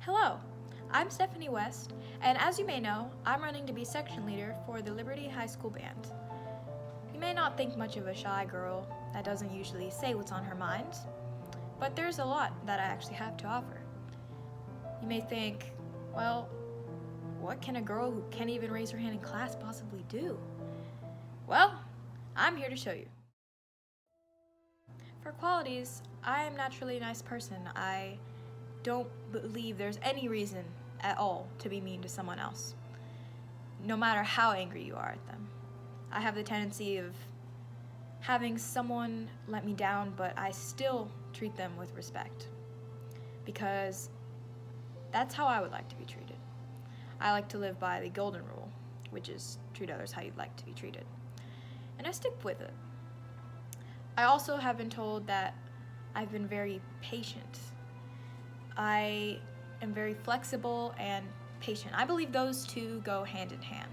Hello, I'm Stephanie West, and as you may know, I'm running to be section leader for the Liberty High School Band. You may not think much of a shy girl that doesn't usually say what's on her mind, but there's a lot that I actually have to offer. You may think, well, what can a girl who can't even raise her hand in class possibly do? Well, I'm here to show you. For qualities, I am naturally a nice person. I don't believe there's any reason at all to be mean to someone else, no matter how angry you are at them. I have the tendency of having someone let me down, but I still treat them with respect, because that's how I would like to be treated. I like to live by the golden rule, which is treat others how you'd like to be treated, and I stick with it. I also have been told that I've been very patient. I am very flexible and patient. I believe those two go hand in hand.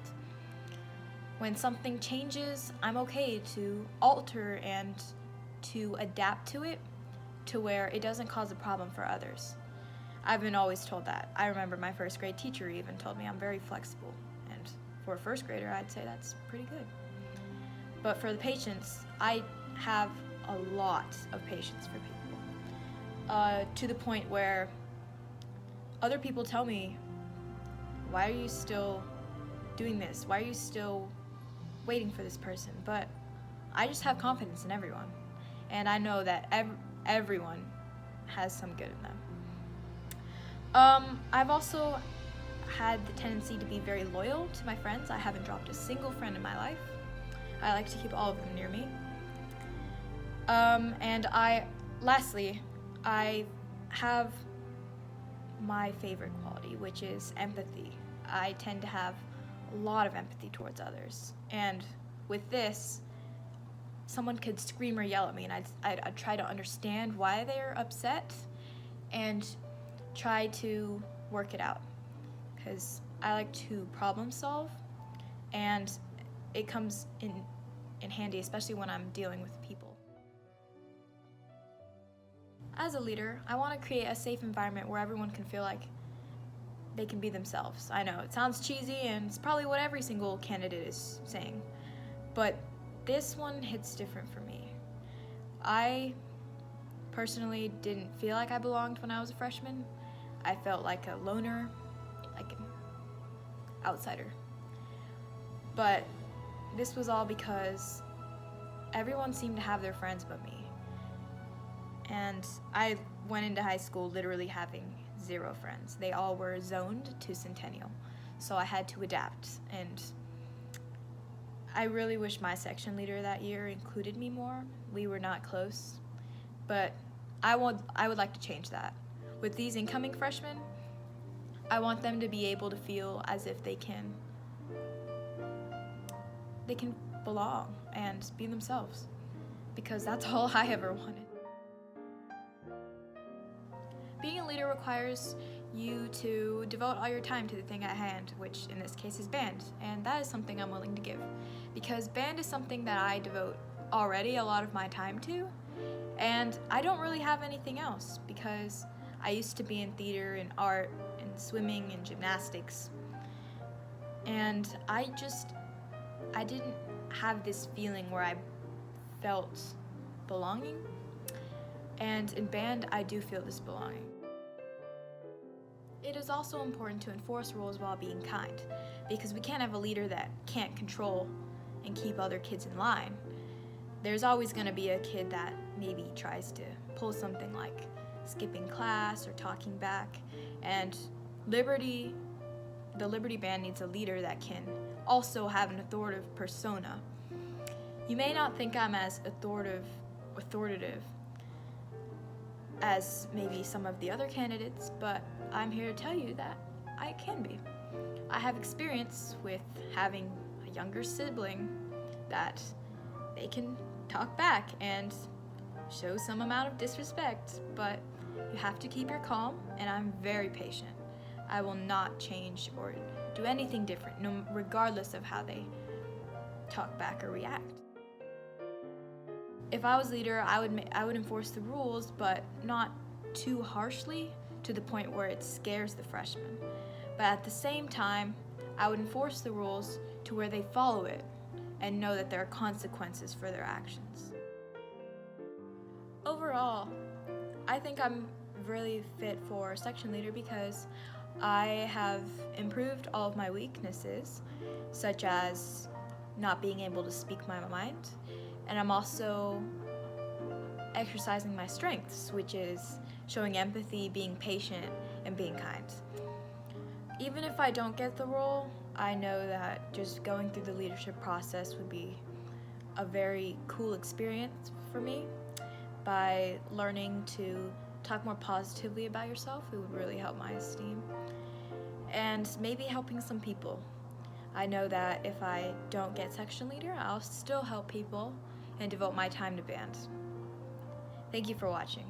When something changes, I'm okay to alter and to adapt to it to where it doesn't cause a problem for others. I've been always told that. I remember my first grade teacher even told me I'm very flexible, and for a first grader, I'd say that's pretty good. But for the patience, I have a lot of patience for people. To the point where other people tell me, why are you still doing this? Why are you still waiting for this person? But I just have confidence in everyone. And I know that everyone has some good in them. I've also had the tendency to be very loyal to my friends. I haven't dropped a single friend in my life. I like to keep all of them near me. Lastly, I have my favorite quality, which is empathy. I tend to have a lot of empathy towards others. And with this, someone could scream or yell at me, and I'd try to understand why they're upset and try to work it out. Because I like to problem solve, and it comes in handy, especially when I'm dealing with people. As a leader, I want to create a safe environment where everyone can feel like they can be themselves. I know, it sounds cheesy, and it's probably what every single candidate is saying, but this one hits different for me. I personally didn't feel like I belonged when I was a freshman. I felt like a loner, like an outsider. But this was all because everyone seemed to have their friends but me. And I went into high school literally having 0 friends. They all were zoned to Centennial, so I had to adapt. And I really wish my section leader that year included me more. We were not close, but I would like to change that. With these incoming freshmen, I want them to be able to feel as if they can belong and be themselves, because that's all I ever wanted. Being a leader requires you to devote all your time to the thing at hand, which in this case is band, and that is something I'm willing to give, because band is something that I devote already a lot of my time to, and I don't really have anything else, because I used to be in theater and art and swimming and gymnastics, and I didn't have this feeling where I felt belonging. And in band, I do feel this belonging. It is also important to enforce rules while being kind, because we can't have a leader that can't control and keep other kids in line. There's always going to be a kid that maybe tries to pull something like skipping class or talking back, and the Liberty Band needs a leader that can also have an authoritative persona. You may not think I'm as authoritative as maybe some of the other candidates, but I'm here to tell you that I can be. I have experience with having a younger sibling that they can talk back and show some amount of disrespect, but you have to keep your calm, and I'm very patient. I will not change or do anything different, regardless of how they talk back or react. If I was leader, I would enforce the rules, but not too harshly, to the point where it scares the freshmen. But at the same time, I would enforce the rules to where they follow it and know that there are consequences for their actions. Overall, I think I'm really fit for section leader because I have improved all of my weaknesses, such as not being able to speak my mind, and I'm also exercising my strengths, which is showing empathy, being patient, and being kind. Even if I don't get the role, I know that just going through the leadership process would be a very cool experience for me. By learning to talk more positively about yourself, it would really help my esteem. And maybe helping some people. I know that if I don't get section leader, I'll still help people and devote my time to band. Thank you for watching.